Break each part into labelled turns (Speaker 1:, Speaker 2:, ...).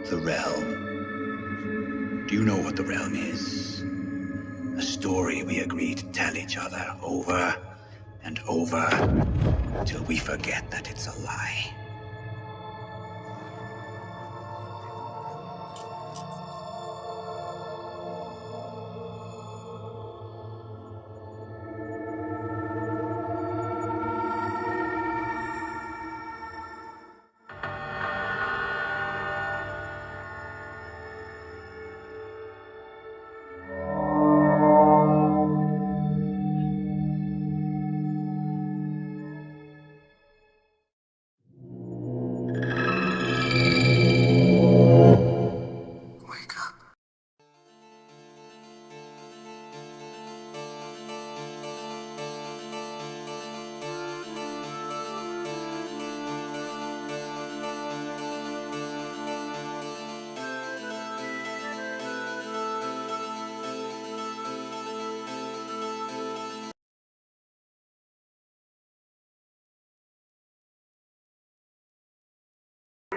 Speaker 1: The realm. Do you know what the realm is? A story we agree to tell each other over and over till we forget that it's a lie.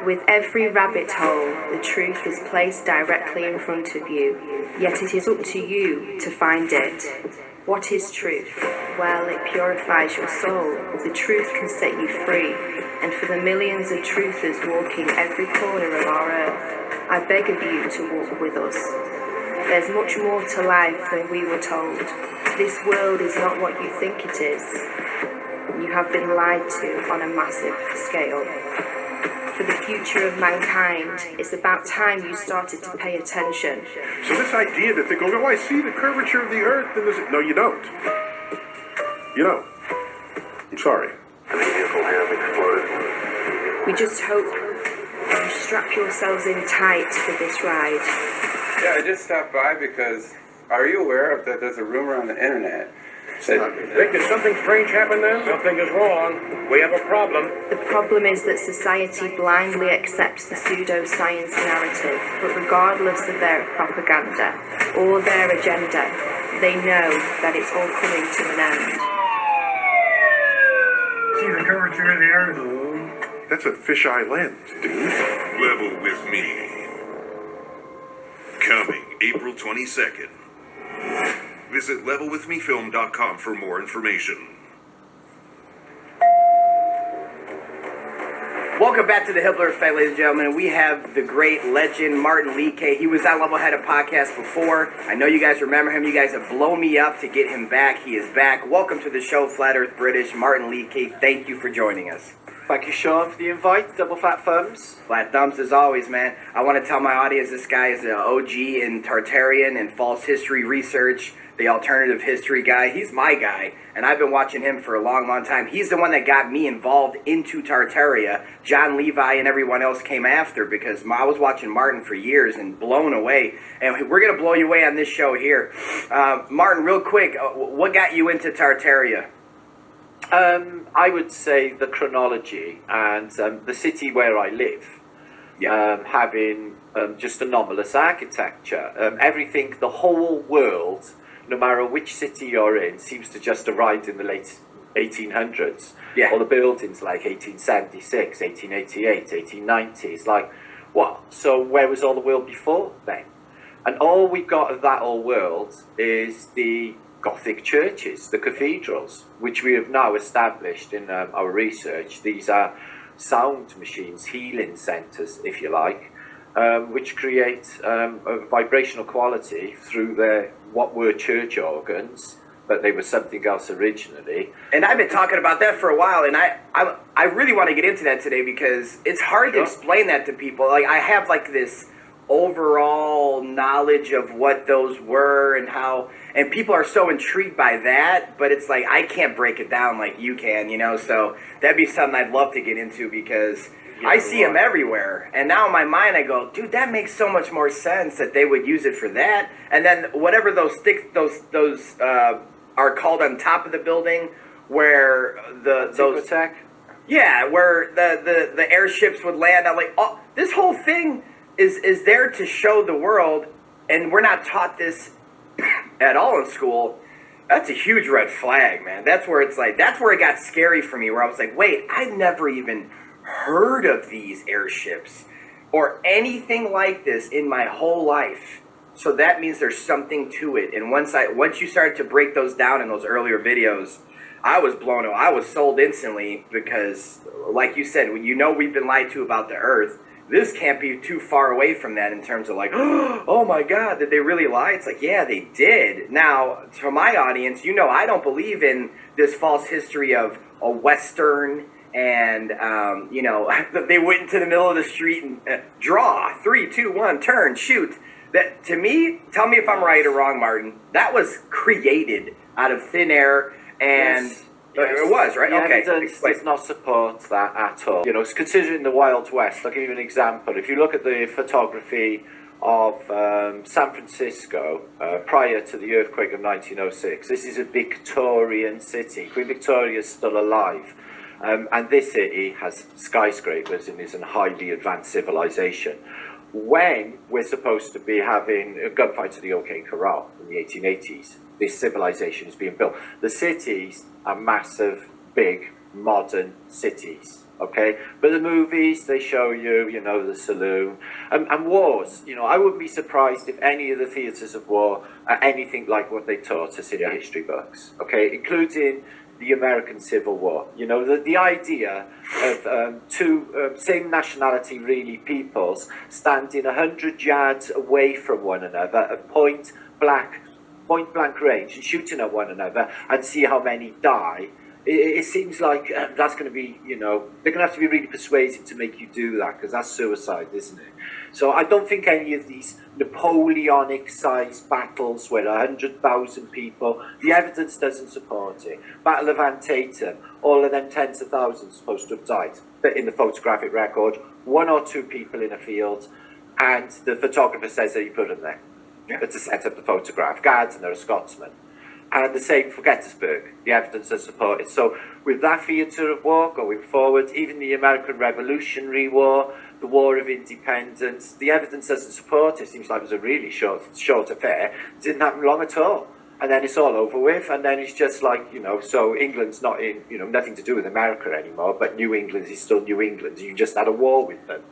Speaker 2: With every rabbit hole, the truth is placed directly in front of you, yet it is up to you to find it. What is truth? Well, it purifies your soul. The truth can set you free, and for the millions of truthers walking every corner of our earth, I beg of you to walk with us. There's much more to life than we were told. This world is not what you think it is. You have been lied to on a massive scale. For the future of mankind, it's about time you started to pay attention.
Speaker 3: So this idea that they go, oh, I see the curvature of the earth, and there's... No, you don't. You don't. I'm sorry.
Speaker 4: The vehicle has exploded.
Speaker 2: We just hope you strap yourselves in tight for this ride.
Speaker 5: Yeah, I just stopped by because, are you aware of that there's a rumor on the internet?
Speaker 6: Think that something strange happened then? Something is wrong. We have a problem.
Speaker 2: The problem is that society blindly accepts the pseudoscience narrative, but regardless of their propaganda or their agenda, they know that it's all coming to an end.
Speaker 7: See the curvature of the earth?
Speaker 3: That's a fisheye lens, dude.
Speaker 8: Level with me. Coming April 22nd. Visit levelwithmefilm.com for more information.
Speaker 9: Welcome back to the Hibbler Effect, ladies and gentlemen. We have the great legend Martin Leakey. He was on Levelheaded Podcast before. I know you guys remember him. You guys have blown me up to get him back. He is back. Welcome to the show, Flat Earth British, Martin Leakey. Thank you for joining us.
Speaker 10: Thank you, Sean, for the invite. Double fat thumbs.
Speaker 9: Flat thumbs as always, man. I want to tell my audience this guy is an OG in Tartarian and false history research, the alternative history guy. He's my guy, and I've been watching him for a long, long time. He's the one that got me involved into Tartaria. John Levi and everyone else came after because I was watching Martin for years and blown away. And we're going to blow you away on this show here. Martin, real quick, what got you into Tartaria?
Speaker 10: I would say the chronology and the city where I live, having just anomalous architecture. Everything, the whole world, no matter which city you're in, seems to just arrived in the late 1800s. Yeah. All the buildings like 1876, 1888, 1890. It's like, what? So where was all the world before then? And all we've got of that old world is the Gothic churches, the cathedrals, which we have now established in our research. These are sound machines, healing centres, if you like, which create a vibrational quality through their what were church organs, but they were something else originally.
Speaker 9: And I've been talking about that for a while, and I really want to get into that today because it's hard to explain that to people. Like, I have like this overall knowledge of what those were and how, and people are so intrigued by that, but it's like I can't break it down like you can, you know. So that'd be something I'd love to get into because I see them everywhere, and now in my mind I go, dude, that makes so much more sense that they would use it for that. And then whatever those sticks, those are called on top of the building, where those
Speaker 10: Antiqua-tech?
Speaker 9: Yeah, where the airships would land. I'm like, oh, this whole thing is there to show the world, and we're not taught this at all in school, That's a huge red flag, man. That's where it's like, that's where it got scary for me, where I was like, wait, I've never even heard of these airships or anything like this in my whole life. So that means there's something to it. And once you started to break those down in those earlier videos, I was blown away. I was sold instantly because, like you said, when you know we've been lied to about the Earth, this can't be too far away from that in terms of like, oh my God, did they really lie? It's like, yeah, they did. Now, to my audience, you know I don't believe in this false history of a Western and, you know, they went into the middle of the street and draw, 3, 2, 1, turn, shoot. That, to me, tell me if I'm right or wrong, Martin, that was created out of thin air and... Yes. It was, right?
Speaker 10: The
Speaker 9: okay.
Speaker 10: evidence does not support that at all. You know, considering the Wild West, I'll give you an example. If you look at the photography of San Francisco prior to the earthquake of 1906, this is a Victorian city. Queen Victoria is still alive. And this city has skyscrapers and is a highly advanced civilization. When we're supposed to be having a gunfight to the OK Corral in the 1880s, this civilization is being built. The cities are massive, big, modern cities, okay? But the movies, they show you, you know, the saloon. And wars, you know, I wouldn't be surprised if any of the theatres of war are anything like what they taught us in the history books, okay? Including the American Civil War. You know, the idea of two same nationality, really, peoples standing 100 yards away from one another at point blank range and shooting at one another and see how many die. It seems like that's going to be, you know, they're going to have to be really persuasive to make you do that, because that's suicide, isn't it? So I don't think any of these Napoleonic-sized battles where 100,000 people, the evidence doesn't support it. Battle of Antietam, all of them tens of thousands supposed to have died. But in the photographic record, 1 or 2 people in a field, and the photographer says that he put them there to set up the photograph. Guards, and they're a Scotsman. And the same for Gettysburg, the evidence does support it. So with that theatre of war going forward, even the American Revolutionary War, the War of Independence, the evidence doesn't support it. It seems like it was a really short affair. It didn't happen long at all. And then it's all over with, and then it's just like, you know, so England's not in, you know, nothing to do with America anymore, but New England is still New England. You just had a war with them.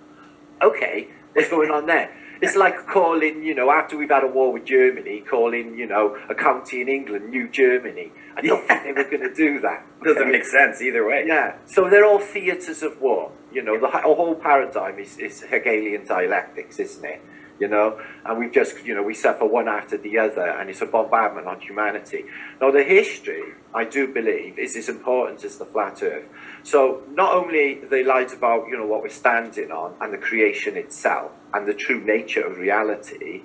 Speaker 10: Okay, what's going on there? It's like calling, you know, after we've had a war with Germany, calling, you know, a county in England New Germany. I don't think they were going to do that. Okay?
Speaker 9: Doesn't make sense either way.
Speaker 10: Yeah, so they're all theatres of war. You know, the whole paradigm is Hegelian dialectics, isn't it? You know, and we just, you know, we suffer one after the other, and it's a bombardment on humanity. Now, the history, I do believe, is as important as the flat earth. So not only they lied about, you know, what we're standing on and the creation itself and the true nature of reality,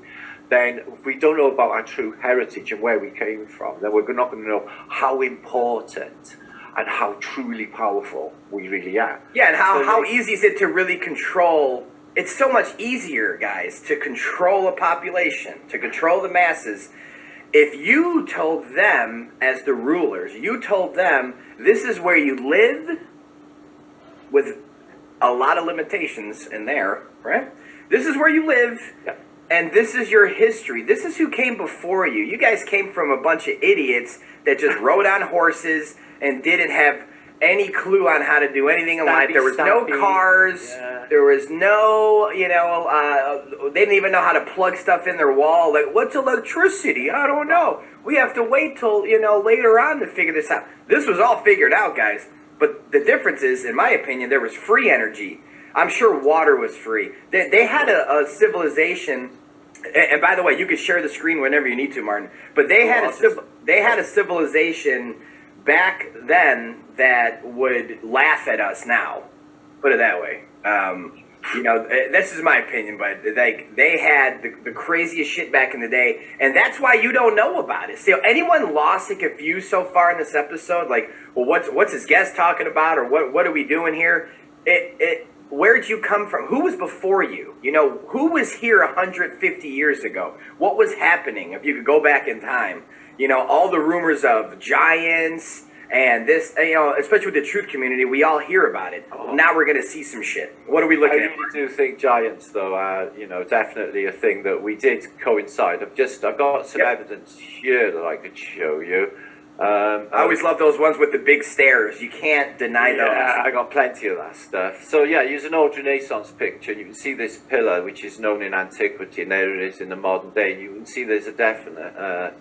Speaker 10: then if we don't know about our true heritage and where we came from, then we're not going to know how important and how truly powerful we really are.
Speaker 9: Yeah, and how easy is it to really control. It's so much easier, guys, to control a population, to control the masses. If you told them, as the rulers, you told them, this is where you live, with a lot of limitations in there, right? This is where you live, and this is your history. This is who came before you. You guys came from a bunch of idiots that just rode on horses and didn't have any clue on how to do anything in life. There was no cars. Yeah. There was no, you know, they didn't even know how to plug stuff in their wall. Like, what's electricity? I don't know. We have to wait till, you know, later on to figure this out. This was all figured out, guys. But the difference is, in my opinion, there was free energy. I'm sure water was free. They had a civilization, and by the way, you can share the screen whenever you need to, Martin. But they had a civilization back then that would laugh at us now. Put it that way. You know, this is my opinion, but they had the craziest shit back in the day, and that's why you don't know about it. So anyone lost and confused so far in this episode, like, well, what's his guest talking about, or what are we doing here? Where'd you come from? Who was before you? You know, who was here 150 years ago? What was happening? If you could go back in time, you know, all the rumors of giants. And this, you know, especially with the truth community, we all hear about it. Oh. Now we're going to see some shit. What are we looking at?
Speaker 10: I really do think giants, though, are, you know, definitely a thing that we did coincide. I've got some evidence here that I could show you.
Speaker 9: I always love those ones with the big stairs. You can't deny those.
Speaker 10: Yeah, I got plenty of that stuff. So yeah, use an old Renaissance picture, and you can see this pillar, which is known in antiquity, and there it is in the modern day. And you can see there's a definite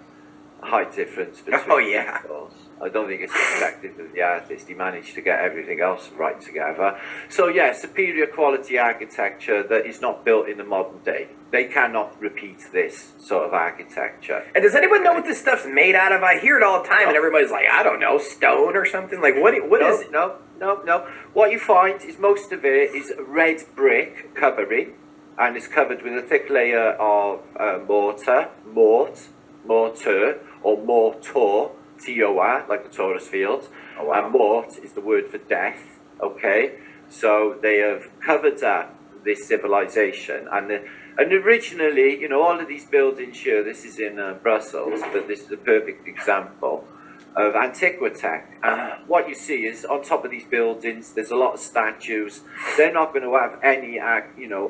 Speaker 10: height difference between those. I don't think it's reflective of the artist. He managed to get everything else right together. So yeah, superior quality architecture that is not built in the modern day. They cannot repeat this sort of architecture.
Speaker 9: And does anyone know what this stuff's made out of? I hear it all the time, and everybody's like, I don't know, stone or something. Like, what is it?
Speaker 10: No. What you find is most of it is red brick covering, and it's covered with a thick layer of mortar, or mortar, T-O-R, like the Taurus field.
Speaker 9: Oh, wow.
Speaker 10: And mort is the word for death, okay? So they have covered up this civilization, and originally, you know, all of these buildings here, this is in Brussels, but this is a perfect example of Antiqua-tech. And what you see is on top of these buildings, there's a lot of statues. They're not going to have any,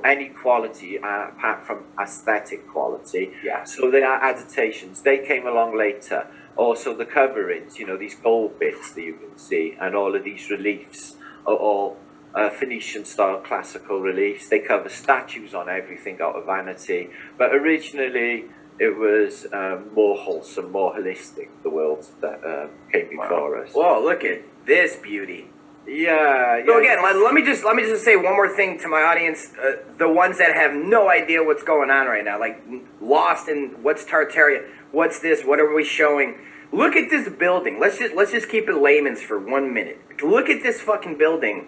Speaker 10: any quality apart from aesthetic quality.
Speaker 9: Yeah.
Speaker 10: So they are adaptations. They came along later. Also the coverings, you know, these gold bits that you can see, and all of these reliefs are all Phoenician-style classical reliefs. They cover statues on everything out of vanity. But originally, it was more wholesome, more holistic, the world that came before us.
Speaker 9: Whoa, look at this beauty.
Speaker 10: Yeah.
Speaker 9: So again, let me just say one more thing to my audience, the ones that have no idea what's going on right now, like lost in what's Tartaria, what's this, what are we showing? Look at this building. Let's just keep it layman's for 1 minute. Look at this fucking building.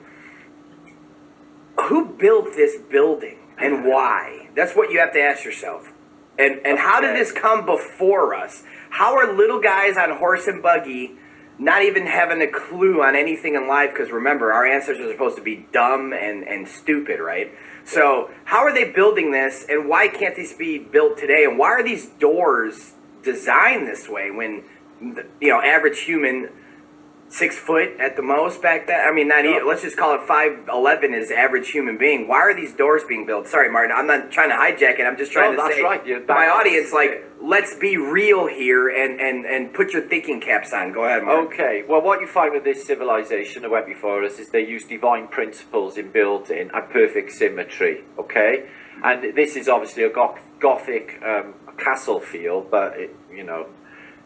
Speaker 9: Who built this building and why? That's what you have to ask yourself. And how did this come before us? How are little guys on horse and buggy not even having a clue on anything in life? Because remember, our ancestors are supposed to be dumb and stupid, right? So how are they building this, and why can't these be built today? And why are these doors designed this way when, you know, average human, 6 foot at the most back then? I mean, not even, let's just call it 5'11" is average human being. Why are these doors being built? Sorry, Martin, I'm not trying to hijack it. I'm just trying to say to my audience, like, let's be real here and put your thinking caps on. Go ahead, Martin.
Speaker 10: Okay, well, what you find with this civilization that went before us is they use divine principles in building and perfect symmetry, okay? And this is obviously a Gothic castle feel, but,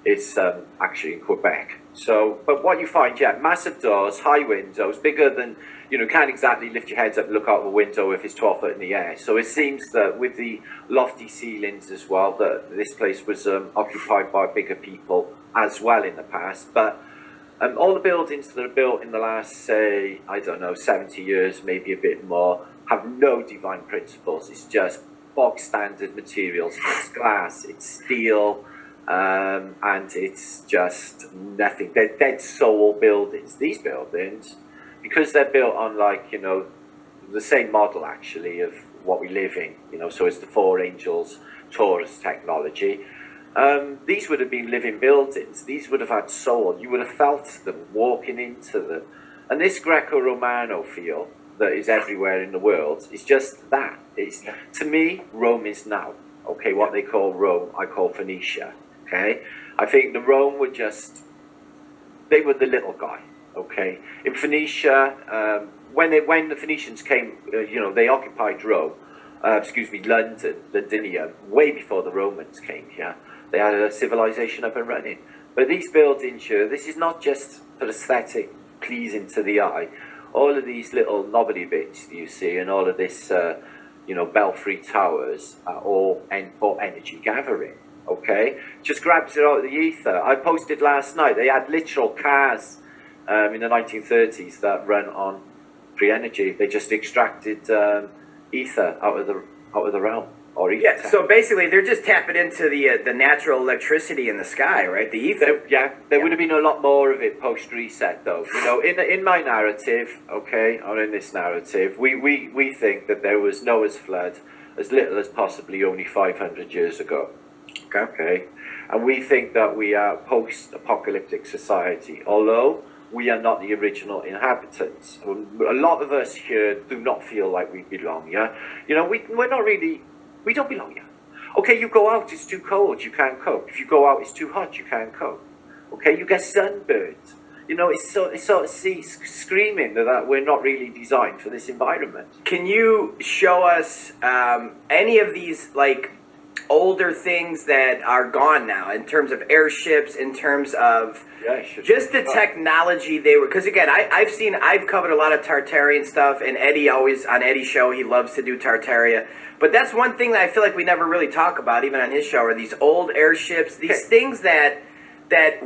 Speaker 10: it's actually in Quebec. So, but what you find, massive doors, high windows, bigger than, can't exactly lift your heads up and look out the window if it's 12 foot in the air. So it seems that with the lofty ceilings as well, that this place was occupied by bigger people as well in the past. But all the buildings that are built in the last, say, 70 years, maybe a bit more, have no divine principles. It's just bog standard materials. It's glass, it's steel, and it's just nothing. They're dead soul buildings. These buildings, because they're built on the same model actually of what we live in, so it's the Four Angels Taurus technology. These would have been living buildings. These would have had soul. You would have felt them walking into them. And this Greco-Romano feel that is everywhere in the world is just that. It's, to me, Rome is now. Okay, what they call Rome, I call Phoenicia. Okay, I think the Rome were they were the little guy. Okay, in Phoenicia, when the Phoenicians came, they occupied Rome, Londinium, way before the Romans came here. They had a civilization up and running. But these buildings here, this is not just for aesthetic, pleasing to the eye. All of these little knobbly bits you see, and all of this, belfry towers are all for energy gathering. Okay, just grabs it out of the ether. I posted last night. They had literal cars in the 1930s that run on free energy. They just extracted ether out of the realm. Or ether.
Speaker 9: Yeah, so basically they're just tapping into the natural electricity in the sky, right? The ether.
Speaker 10: There would have been a lot more of it post reset, though. In my narrative, okay, or in this narrative, we think that there was Noah's flood as little as possibly only 500 years ago. Okay, and we think that we are post-apocalyptic society, although we are not the original inhabitants. A lot of us here do not feel like we belong here. We're not really. We don't belong here. Okay, you go out, it's too cold, you can't cope. If you go out, it's too hot, you can't cope. Okay, you get sunburned. You know, it's sort of screaming that we're not really designed for this environment.
Speaker 9: Can you show us any of these like older things that are gone now, in terms of airships, in terms of just the technology they were? Because again, I've covered a lot of Tartarian stuff, and Eddie always, on Eddie's show, he loves to do Tartaria. But that's one thing that I feel like we never really talk about, even on his show, are these old airships, these things that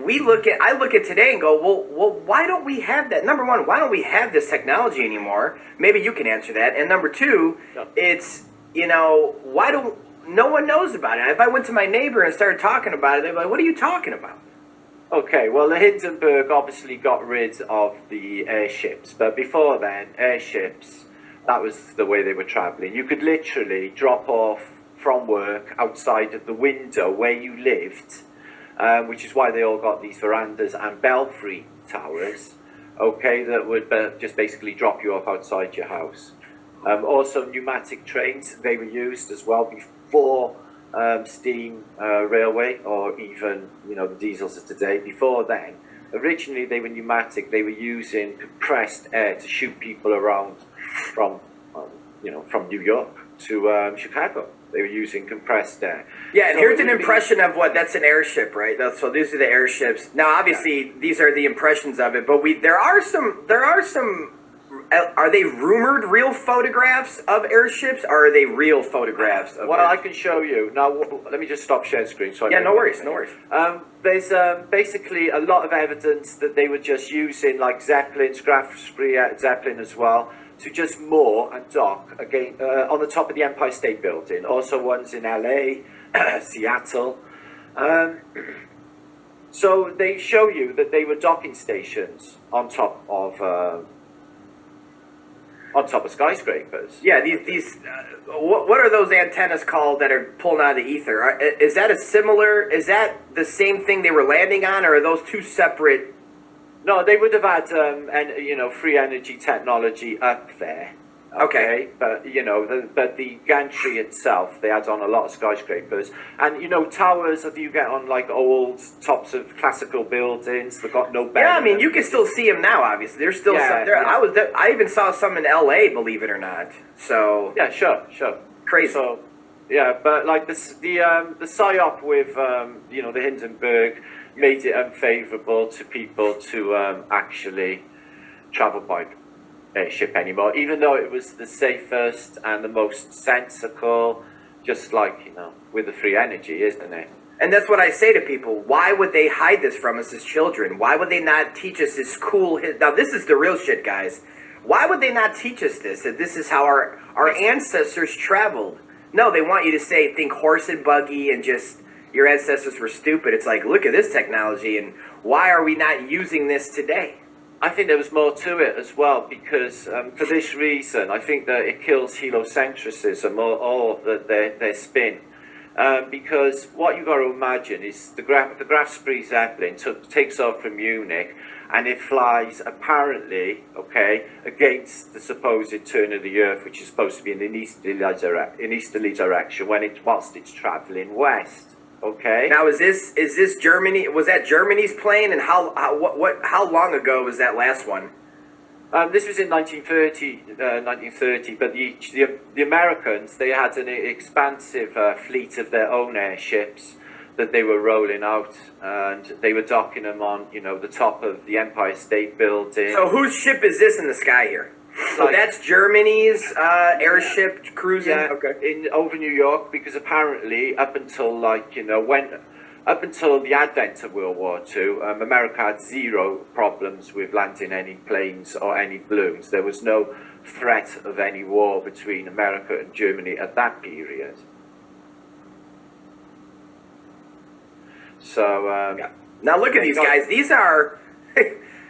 Speaker 9: we look at. I look at today and go, well, why don't we have that? Number one, why don't we have this technology anymore? Maybe you can answer that. And number two, it's, you know, why don't no one knows about it? If I went to my neighbor and started talking about it, they'd be like, what are you talking about?
Speaker 10: Okay, well, the Hindenburg obviously got rid of the airships, but before then, airships, that was the way they were traveling. You could literally drop off from work outside of the window where you lived, which is why they all got these verandas and belfry towers, okay, that would just basically drop you off outside your house. Also, pneumatic trains, they were used as well before steam railway, or even, you know, the diesels of today. Before then, originally they were pneumatic. They were using compressed air to shoot people around from, you know, from New York to Chicago. They were using compressed air.
Speaker 9: Yeah, and so here's an impression of what, that's an airship, right? So these are the airships. Now, obviously, these are the impressions of it, but there are some, are they rumored real photographs of airships, or are they real photographs of
Speaker 10: Well, I can show you. Now, let me just stop sharing screen. So
Speaker 9: no worries, no worries.
Speaker 10: There's basically a lot of evidence that they were just using, like Zeppelins, Graf-free Zeppelin as well, to just moor and dock again on the top of the Empire State Building. Also ones in LA, Seattle. So they show you that they were docking stations on top of skyscrapers.
Speaker 9: Yeah, these what are those antennas called that are pulling out of the ether? Is that is that the same thing they were landing on, or are those two separate?
Speaker 10: No, they would have had free energy technology up there. Okay, but you know, the gantry itself, they had on a lot of skyscrapers, and you know, towers that you get on like old tops of classical buildings. They've got no bed.
Speaker 9: Yeah, I mean, you can still see them now. Obviously, there's still some there. Yeah. I even saw some in LA, believe it or not. So
Speaker 10: yeah, sure,
Speaker 9: crazy.
Speaker 10: So yeah, but like the psyop with the Hindenburg made it unfavourable to people to actually travel by airship anymore, even though it was the safest and the most sensible, just like, you know, with the free energy, isn't it?
Speaker 9: And that's what I say to people. Why would they hide this from us as children? Why would they not teach us this cool... Now, this is the real shit, guys. Why would they not teach us this? That this is how our ancestors traveled. No, they want you to think horse and buggy and just your ancestors were stupid. It's like, look at this technology, and why are we not using this today?
Speaker 10: I think there was more to it as well, because for this reason, I think that it kills heliocentrism or their spin. Because what you've got to imagine is the Graf-free Zeppelin takes off from Munich, and it flies apparently, against the supposed turn of the Earth, which is supposed to be in an easterly direction whilst it's travelling west. Okay.
Speaker 9: Now, is this Germany? Was that Germany's plane? And how long ago was that last one?
Speaker 10: This was in 1930. But the Americans, they had an expansive fleet of their own airships that they were rolling out, and they were docking them on, you know, the top of the Empire State Building.
Speaker 9: So whose ship is this in the sky here? So that's Germany's airship cruising
Speaker 10: over New York, because apparently up until the advent of World War II, America had zero problems with landing any planes or any balloons. There was no threat of any war between America and Germany at that period. So
Speaker 9: now look at these guys. These are.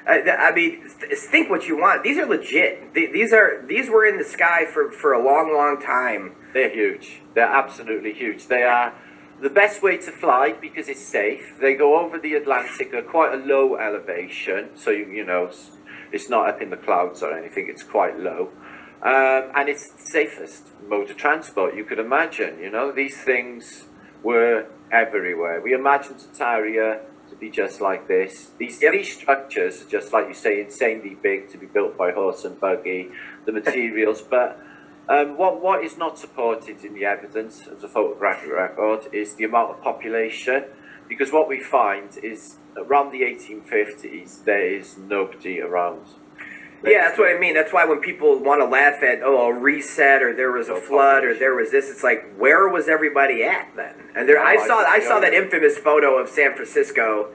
Speaker 9: I mean, think what you want. These are legit. These were in the sky for a long, long time.
Speaker 10: They're huge. They're absolutely huge. They are the best way to fly because it's safe. They go over the Atlantic at quite a low elevation, so you know it's not up in the clouds or anything. It's quite low, and it's the safest mode of transport you could imagine. You know, these things were everywhere. We imagine Tartaria to be just like this. These structures are just, like you say, insanely big to be built by horse and buggy, the materials, but what is not supported in the evidence as a photographic record is the amount of population, because what we find is around the 1850s, there is nobody around.
Speaker 9: Yeah, that's what I mean. That's why when people want to laugh at, a reset, or there was a flood, or there was this, it's like, where was everybody at then? And there, I saw that infamous photo of San Francisco,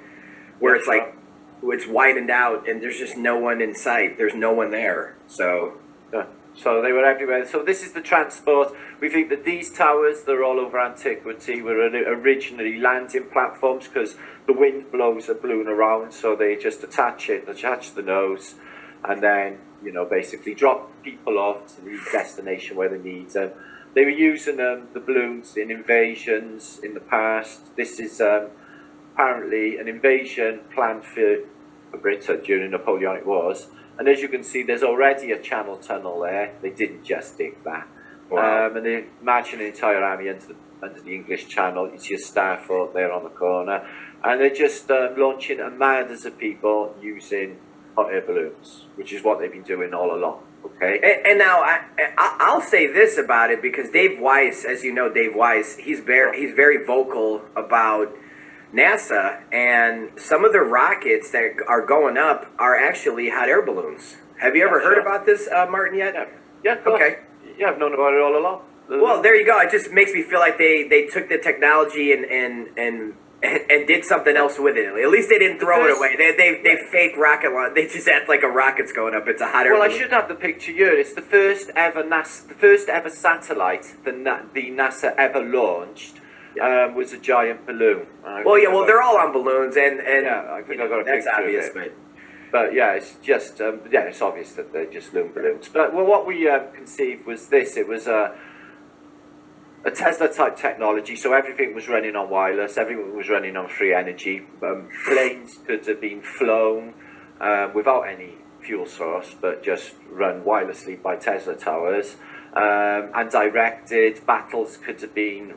Speaker 9: where it's like, it's widened out, and there's just no one in sight. There's no one there. So
Speaker 10: they were everywhere. So this is the transport. We think that these towers, they're all over Antiquity, were originally landing platforms because the wind blows a balloon around, so they just attach the nose, and then, basically drop people off to the destination where they need them. They were using the balloons in invasions in the past. This is apparently an invasion planned for Britain during Napoleonic Wars. And as you can see, there's already a channel tunnel there. They didn't just dig that.
Speaker 9: Wow.
Speaker 10: And they marching an entire army under the English Channel. You see a star fort there on the corner. And they're just launching armadas of people using hot air balloons, which is what they've been doing all along. Okay.
Speaker 9: And now I'll say this about it, because Dave Weiss, as you know, he's very vocal about NASA, and some of the rockets that are going up are actually hot air balloons. Have you ever heard about this, Martin, yet?
Speaker 10: Yeah. Okay. Yeah, I've known about it all along.
Speaker 9: Well, there you go. It just makes me feel like they took the technology and did something else with it. At least they didn't throw it away. They fake rocket launch. They just act like a rocket's going up. It's a hot air balloon.
Speaker 10: Well, I should have the picture here. It's the first ever satellite the NASA ever launched. Was a giant balloon.
Speaker 9: Well, they're all on balloons, and
Speaker 10: I think I got a
Speaker 9: that's
Speaker 10: picture
Speaker 9: obvious,
Speaker 10: of it. But yeah, it's just it's obvious that they're just loon balloons. But what we conceived was this: it was a Tesla type technology, so everything was running on wireless, everything was running on free energy. Planes could have been flown without any fuel source, but just run wirelessly by Tesla towers. And directed battles could have been,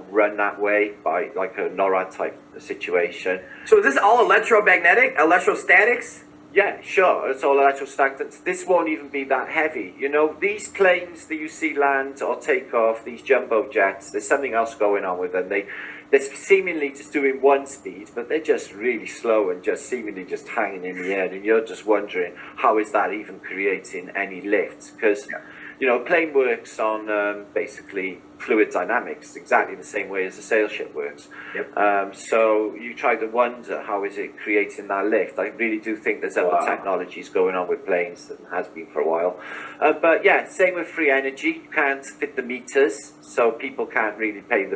Speaker 10: run that way by like a NORAD type situation.
Speaker 9: So is this all electrostatics?
Speaker 10: Yeah, sure, it's all electrostatics. This won't even be that heavy. These planes that you see land or take off, these jumbo jets, there's something else going on with them. They're seemingly just doing one speed, but they're just really slow and just seemingly just hanging in the air. And you're just wondering, how is that even creating any lift? Because a plane works on basically fluid dynamics, exactly the same way as a sail ship works.
Speaker 9: Yep.
Speaker 10: So you try to wonder, how is it creating that lift? I really do think there's other technologies going on with planes than has been for a while. But yeah, same with free energy. You can't fit the meters, so people can't really pay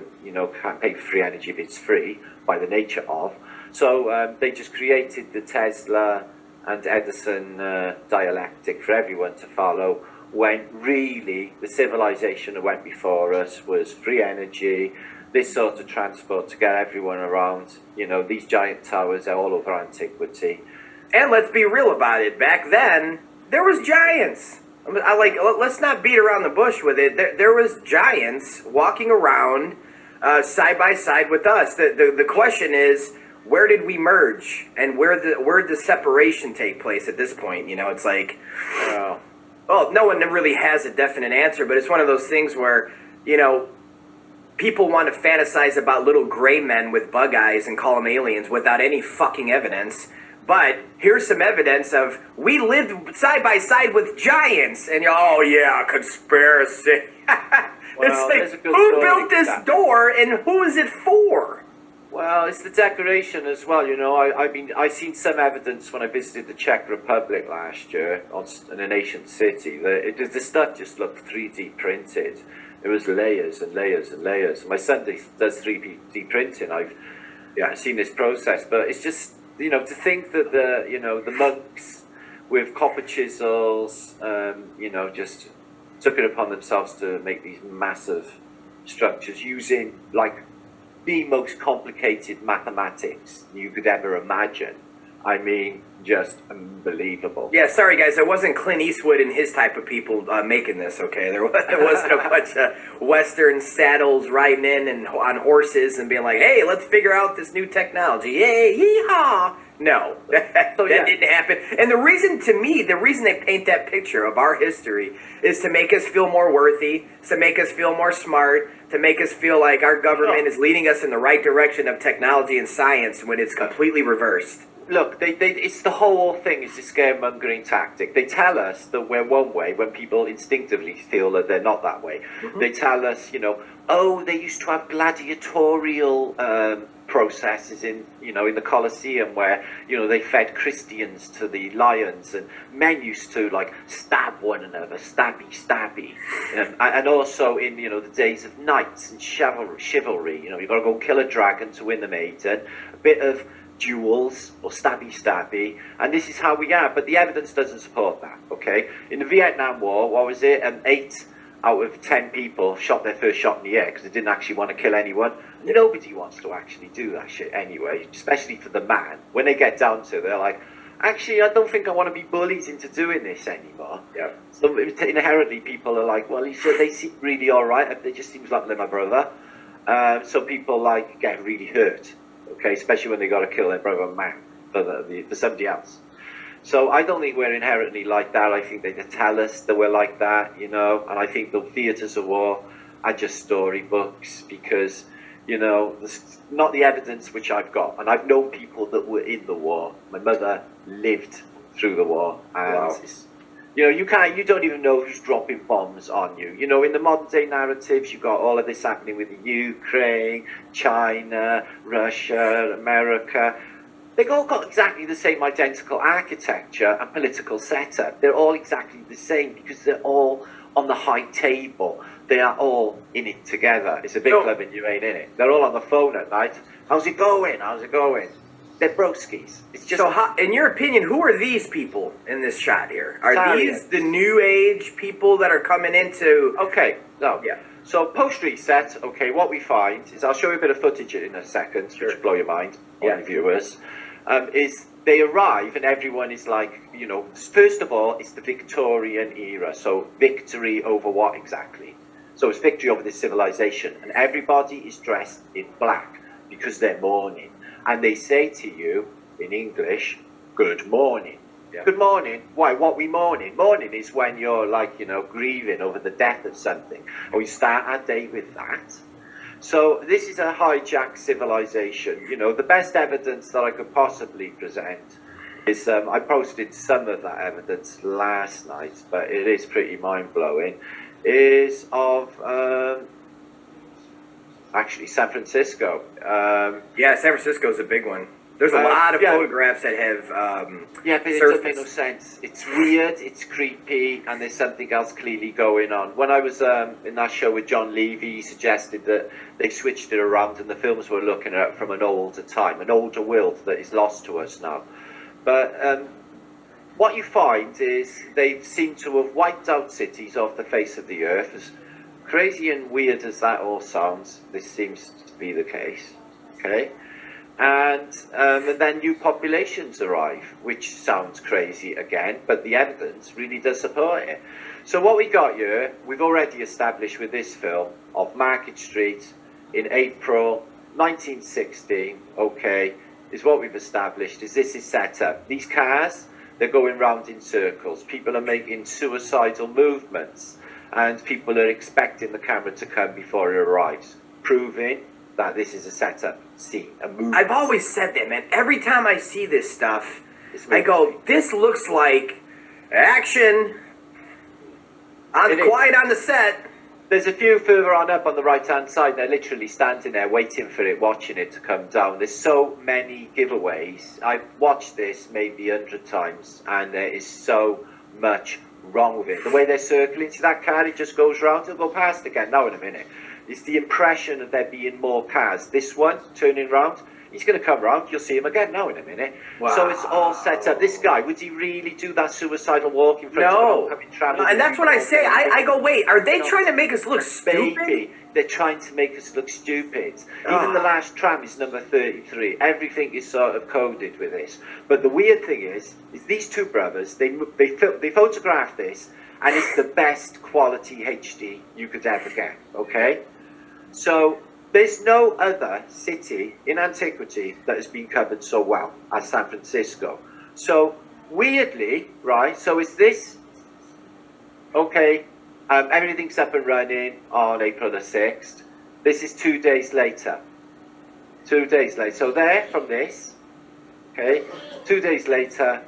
Speaker 10: can't pay for free energy if it's free by the nature of. So they just created the Tesla and Edison dialectic for everyone to follow, when really the civilization that went before us was free energy, this sort of transport to get everyone around. These giant towers are all over Antiquity.
Speaker 9: And let's be real about it. Back then, there was giants. Let's not beat around the bush with it. There was giants walking around side by side with us. The question is, where did we merge, and where did the separation take place at this point? It's like, well, no one really has a definite answer, but it's one of those things where, people want to fantasize about little gray men with bug eyes and call them aliens without any fucking evidence. But here's some evidence of, we lived side by side with giants, and conspiracy.
Speaker 10: Well,
Speaker 9: it's like, who built this door, and who is it for?
Speaker 10: Well, it's the decoration as well. I've seen some evidence when I visited the Czech Republic last year in an ancient city. The stuff just looked 3D printed. It was layers and layers and layers. My son does 3D printing. I've seen this process, but it's just to think that the monks with copper chisels, just took it upon themselves to make these massive structures using the most complicated mathematics you could ever imagine. I mean, just unbelievable.
Speaker 9: Yeah, sorry guys, it wasn't Clint Eastwood and his type of people making this, okay? There wasn't a bunch of Western saddles riding in and on horses and being like, hey, let's figure out this new technology. Yay, yeehaw! No, that didn't happen. And the reason, to me, the reason they paint that picture of our history is to make us feel more worthy, to make us feel more smart, to make us feel like our government is leading us in the right direction of technology and science when it's completely reversed.
Speaker 10: Look, it's the whole thing is a scaremongering tactic. They tell us that we're one way when people instinctively feel that they're not that way. They tell us, you know, oh, they used to have gladiatorial processes in the Colosseum where, you know, they fed Christians to the lions, and men used to like stab one another, stabby, and also in, you know, the days of knights and chivalry, you know, you've got to go and kill a dragon to win the maiden, a bit of duels or stabby, and this is how we are. But the evidence doesn't support that. Okay, in the Vietnam War, what was it? 8 out of 10 people shot their first shot in the air because they didn't actually want to kill anyone. Nobody wants to actually do that shit anyway, especially for the man. When they get down to it, they're like, actually, I don't think I want to be bullied into doing this anymore. Yeah. So inherently, people are like, well, they seem really all right. They just seems like they're my brother. So people like get really hurt. Okay, especially when they got to kill their brother man for somebody else. So I don't think we're inherently like that. I think they tell us that we're like that, you know. And I think the theatres of war are just storybooks because, you know, there's not the evidence which I've got. And I've known people that were in the war. My mother lived through the war, and you know, you don't even know who's dropping bombs on you. You know, in the modern day narratives, you've got all of this happening with the Ukraine, China, Russia, America. They've all got exactly the same identical architecture and political setup. They're all exactly the same because they're all on the high table. They are all in it together. It's a big club and you ain't in it. They're all on the phone at night. How's it going? How's it going? They're broskies. It's just. So,
Speaker 9: in your opinion, who are these people in this shot here? Are these the new age people that are coming into?
Speaker 10: Okay, no. Yeah. So post-reset, okay, what we find is, I'll show you a bit of footage in a second, which will blow your mind, on the viewers, is they arrive and everyone is like, you know, first of all, it's the Victorian era. So victory over what exactly? So it's victory over this civilization, and everybody is dressed in black because they're mourning. And they say to you, in English, good morning. Yeah. Good morning. Why? What we mourning? Mourning is when you're like, you know, grieving over the death of something. And we start our day with that. So this is a hijacked civilization. You know, the best evidence that I could possibly present is, I posted some of that evidence last night, but it is pretty mind-blowing, is of... actually, San Francisco.
Speaker 9: Yeah, San Francisco's a big one. There's a lot of photographs that have
Speaker 10: yeah, but it doesn't make no sense. It's weird, it's creepy, and there's something else clearly going on. When I was in that show with John Levy, he suggested that they switched it around and the films were looking at from an older time, an older world that is lost to us now. But what you find is they seem to have wiped out cities off the face of the earth. As crazy and weird as that all sounds, this seems to be the case, okay? And then new populations arrive, which sounds crazy again, but the evidence really does support it. So what we got here, we've already established with this film of Market Street in April 1916, okay, is what we've established, is this is set up. These cars, they're going round in circles. People are making suicidal movements, and people are expecting the camera to come before it arrives, proving that this is a setup scene, a movie.
Speaker 9: I've always said that, man. Every time I see this stuff, I go, this looks like action. Quiet on the set.
Speaker 10: There's a few further on up on the right-hand side. They're literally standing there waiting for it, watching it to come down. There's so many giveaways. I've watched this maybe 100 times, and there is so much wrong with it. The way they're circling, see that car, it just goes round, it'll go past again, now in a minute. It's the impression of there being more cars. This one, turning round, He's going to come round. You'll see him again now in a minute.
Speaker 9: Wow.
Speaker 10: So it's all set up. This guy, would he really do that suicidal walk in front of
Speaker 9: No. And that's what I say. I go, wait, are they trying to make us look stupid?
Speaker 10: Baby, they're trying to make us look stupid. Even the last tram is number 33. Everything is sort of coded with this. But the weird thing is these two brothers, they photographed this, and it's the best quality HD you could ever get, okay? So there's no other city in antiquity that has been covered so well as San Francisco. So weirdly, right, so is this, okay, everything's up and running on April the 6th. This is 2 days later. 2 days later. So there from this, okay, 2 days later,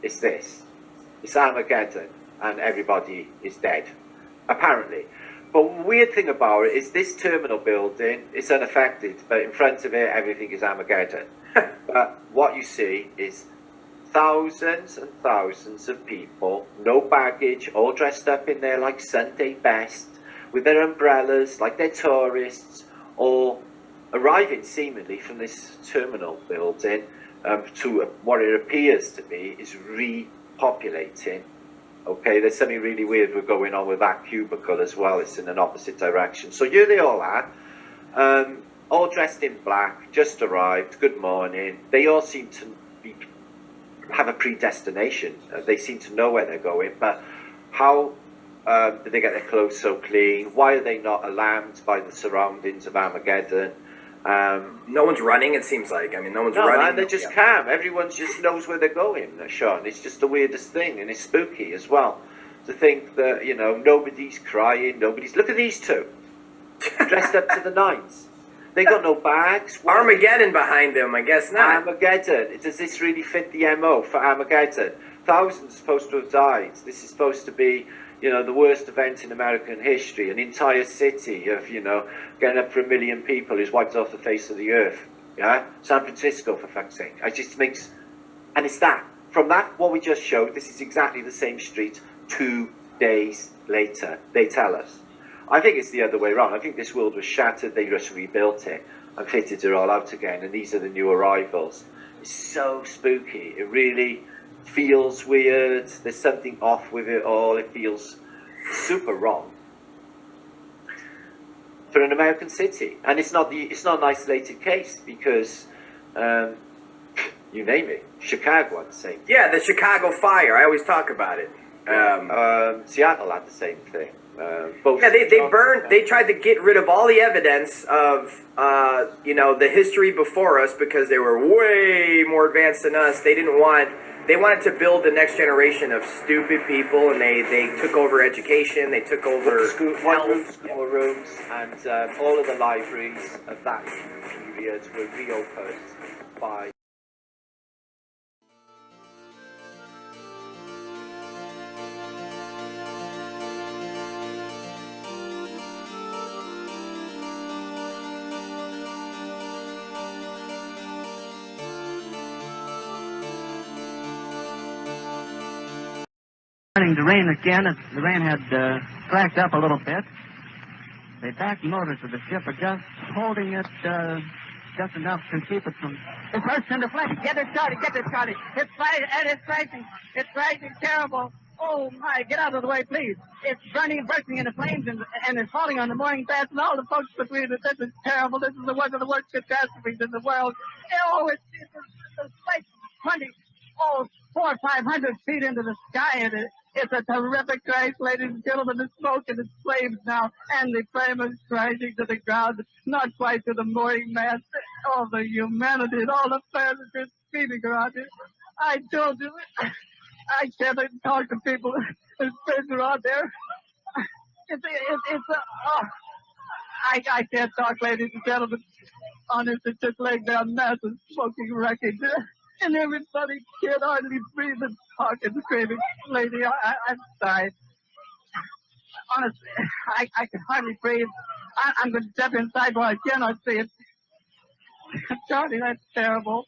Speaker 10: it's this. It's Armageddon, and everybody is dead, apparently. But the weird thing about it is this terminal building is unaffected, but in front of it, everything is Armageddon. But what you see is thousands and thousands of people, no baggage, all dressed up in their like Sunday best, with their umbrellas, like they're tourists, all arriving seemingly from this terminal building to what it appears to be is repopulating. Okay, there's something really weird going on with that cubicle as well. It's in an opposite direction. So here they all are, all dressed in black, just arrived, good morning. They all seem to have a predestination. They seem to know where they're going, but how did they get their clothes so clean? Why are they not alarmed by the surroundings of Armageddon?
Speaker 9: No one's running, it seems like. I mean, no one's running.
Speaker 10: Man, they're just calm. Everyone just knows where they're going, Sean. It's just the weirdest thing, and it's spooky as well. To think that, you know, nobody's crying, nobody's... Look at these two. Dressed up to the nines. They got no bags.
Speaker 9: Armageddon behind them, I guess not.
Speaker 10: Armageddon. Does this really fit the MO for Armageddon? Thousands are supposed to have died. This is supposed to be, you know, the worst event in American history. An entire city of, you know, getting up for 1 million people is wiped off the face of the earth. Yeah? San Francisco, for fuck's sake. It just makes... And it's that. From that, what we just showed, this is exactly the same street 2 days later. They tell us. I think it's the other way around. I think this world was shattered. They just rebuilt it and fitted it all out again. And these are the new arrivals. It's so spooky. It really feels weird. There's something off with it all. It feels super wrong for an American city. And it's not an isolated case because you name it. Chicago had the same thing.
Speaker 9: Yeah, the Chicago fire. I always talk about it.
Speaker 10: Seattle had the same thing.
Speaker 9: They tried to get rid of all the evidence of, you know, the history before us because they were way more advanced than us. They wanted to build the next generation of stupid people, and they took over education, they took over
Speaker 10: school rooms, and all of the libraries of that period were reopened by...
Speaker 7: Starting to rain again. The rain had slacked up a little bit. The back motors of the ship are just holding it just enough to keep it from... It's burst into flames. Get it started. It's rising terrible. Oh, my, get out of the way, please. It's bursting into flames, and it's falling on the mooring mast and all the folks between it. This is terrible. This is one of the worst catastrophes in the world. Oh, it's like 400 or 500 feet into the sky, and it's a terrific crash, ladies and gentlemen. The smoke and the flames now, and the flame is crashing to the ground, not quite to the mooring mast. All the humanity and all the fans are just screaming around here. I told you, I can't talk to people. There's friends around there. I can't talk, ladies and gentlemen. Honest, it's just laying down massive smoking wreckage. And everybody can't hardly breathe and talk and screaming. Lady, I'm sorry. Honestly, I can hardly breathe. I'm going to step inside while I cannot see it. Charlie, that's terrible.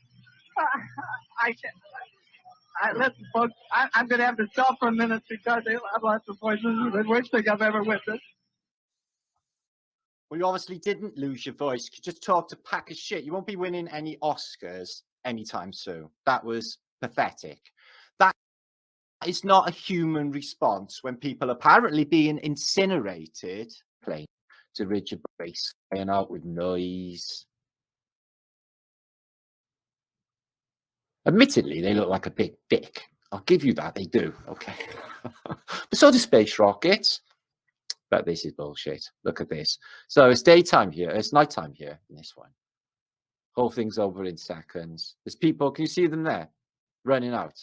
Speaker 7: Listen, folks, I'm going to have to stop for a minute because I've lost the voice. This is the worst thing I've ever witnessed.
Speaker 11: Well, you obviously didn't lose your voice. You just talked a pack of shit. You won't be winning any Oscars anytime soon. That was pathetic. That is not a human response when people apparently being incinerated. Plane to rid your brace, playing out with noise. Admittedly, they look like a big dick. I'll give you that, they do. Okay. But so do space rockets. But this is bullshit. Look at this. So it's daytime here. It's nighttime here in this one. Whole thing's over in seconds. There's people. Can you see them there? Running out.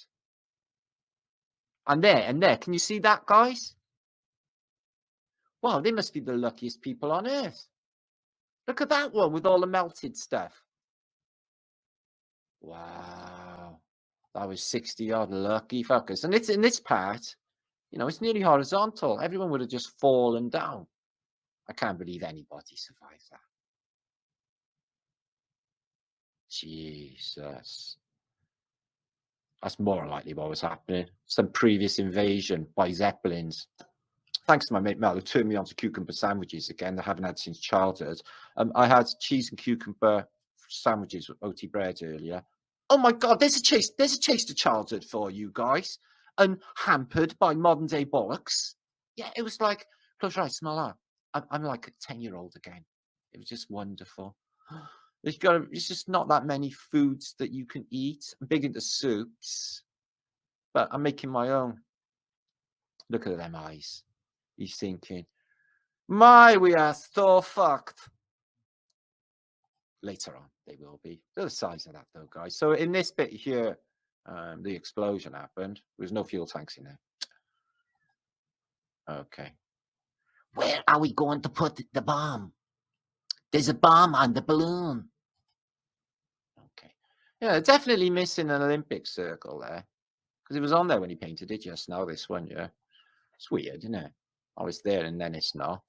Speaker 11: And there, and there. Can you see that, guys? Wow, they must be the luckiest people on Earth. Look at that one with all the melted stuff. Wow. That was 60-odd lucky fuckers. And it's in this part, you know, it's nearly horizontal. Everyone would have just fallen down. I can't believe anybody survived that. Jesus. That's more likely what was happening. Some previous invasion by Zeppelins. Thanks to my mate Mel, who turned me on to cucumber sandwiches again. I haven't had since childhood. I had cheese and cucumber sandwiches with OT bread earlier. Oh my God, there's a chase to childhood for you guys. And hampered by modern day bollocks. Yeah, it was like, close your eyes, smell that. I'm like a 10-year-old again. It was just wonderful. It's just not that many foods that you can eat. I'm big into soups, but I'm making my own. Look at them eyes. He's thinking, my, we are so fucked. Later on, they will be. They're the size of that, though, guys. So in this bit here, the explosion happened. There was no fuel tanks in there. Okay. Where are we going to put the bomb? There's a bomb on the balloon. Okay. Yeah, definitely missing an Olympic circle there. Because it was on there when he painted it just now, this one, yeah. It's weird, isn't it? I was there and then it's not.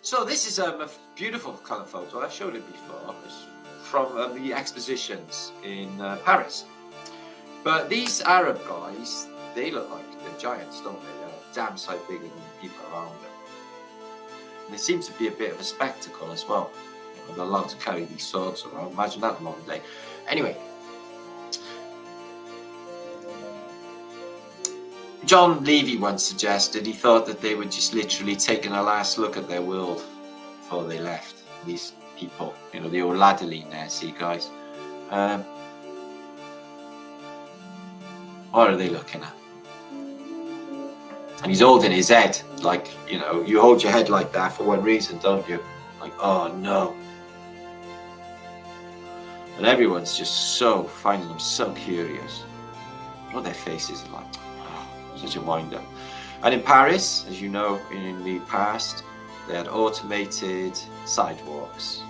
Speaker 11: So this is a beautiful colour photo. I've showed it before. It's from the expositions in Paris. But these Arab guys, they look like they're giants, don't they? They're damn sight bigger than the people around them. And they seem to be a bit of a spectacle as well. You know, they're allowed to carry these swords around. Imagine that in modern day. Anyway. John Levy once suggested he thought that they were just literally taking a last look at their world before they left. These people, you know, the old Ladeline there, see guys. What are they looking at? And he's holding his head, like, you know, you hold your head like that for one reason, don't you? Like, oh no. And everyone's just so, finding them so curious. What their faces are like. Such a wind-up. And in Paris, as you know, in the past, they had automated sidewalks.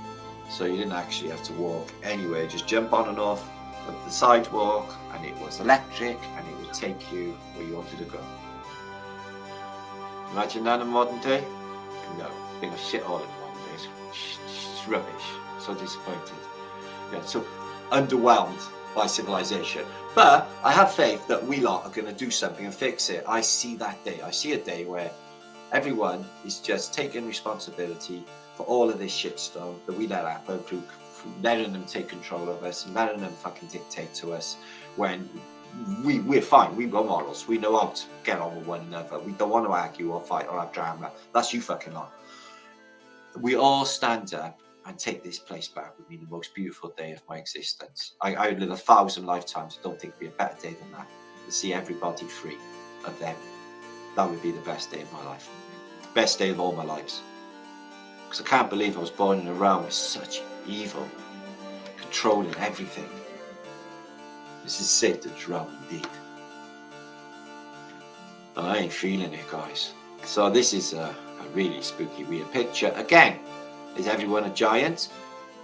Speaker 11: So you didn't actually have to walk anywhere, just jump on and off of the sidewalk, and it was electric, and it would take you where you wanted to go. Imagine that in modern day? No, being a shit all in modern day. It's rubbish. So disappointed. Yeah, so underwhelmed by civilization. But I have faith that we lot are going to do something and fix it. I see that day. I see a day where everyone is just taking responsibility for all of this shitstone that we let happen through letting them take control of us and letting them fucking dictate to us when we're fine. We've got morals. We know how to get on with one another. We don't want to argue or fight or have drama. That's you fucking lot. We all stand up and take this place back would be the most beautiful day of my existence. I would live 1,000 lifetimes. I don't think it'd be a better day than that. To see everybody free of them. That would be the best day of my life. Best day of all my lives. Because I can't believe I was born in a realm with such evil, controlling everything. This is Satan's realm indeed. And I ain't feeling it, guys. So this is a really spooky, weird picture. Again, Is everyone a giant?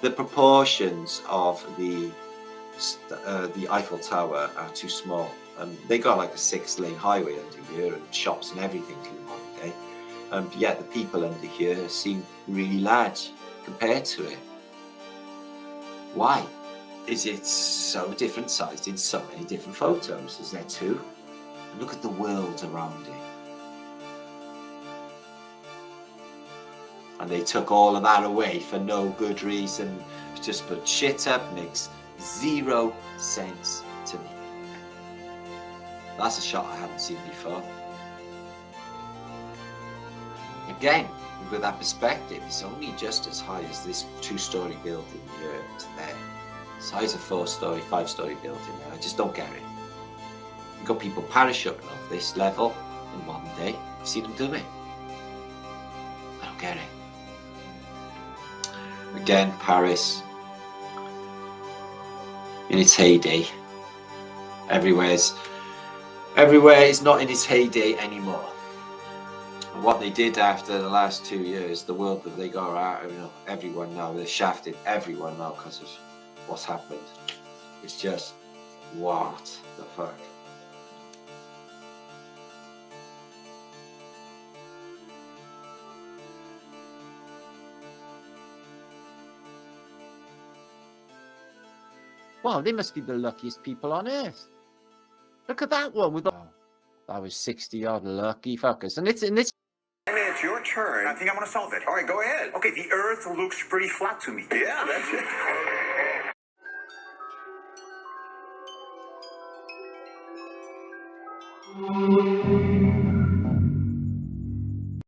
Speaker 11: The proportions of the Eiffel Tower are too small. They got like a 6-lane highway under here and shops and everything in one day. Yet the people under here seem really large compared to it. Why? Is it so different sized in so many different photos? Is there two? And look at the world around it. And they took all of that away for no good reason. Just put shit up, makes 0 sense to me. That's a shot I haven't seen before. Again, with that perspective, it's only just as high as this 2-story building here to there. Size of 4-story, 5-story building there. I just don't get it. You've got people parachuting off this level in one day. I've seen them do it. I don't get it. Again, Paris, in its heyday. Everywhere is not in its heyday anymore. And what they did after the last 2 years, the world that they got out, everyone now, they're shafted everyone now because of what's happened. It's just, what the fuck? Wow, they must be the luckiest people on earth. Look at that one with that was 60-odd lucky fuckers. And it's
Speaker 1: It's your turn. I think I'm going to solve it. All right, go ahead. Okay, the Earth looks pretty flat to me. Yeah, that's it.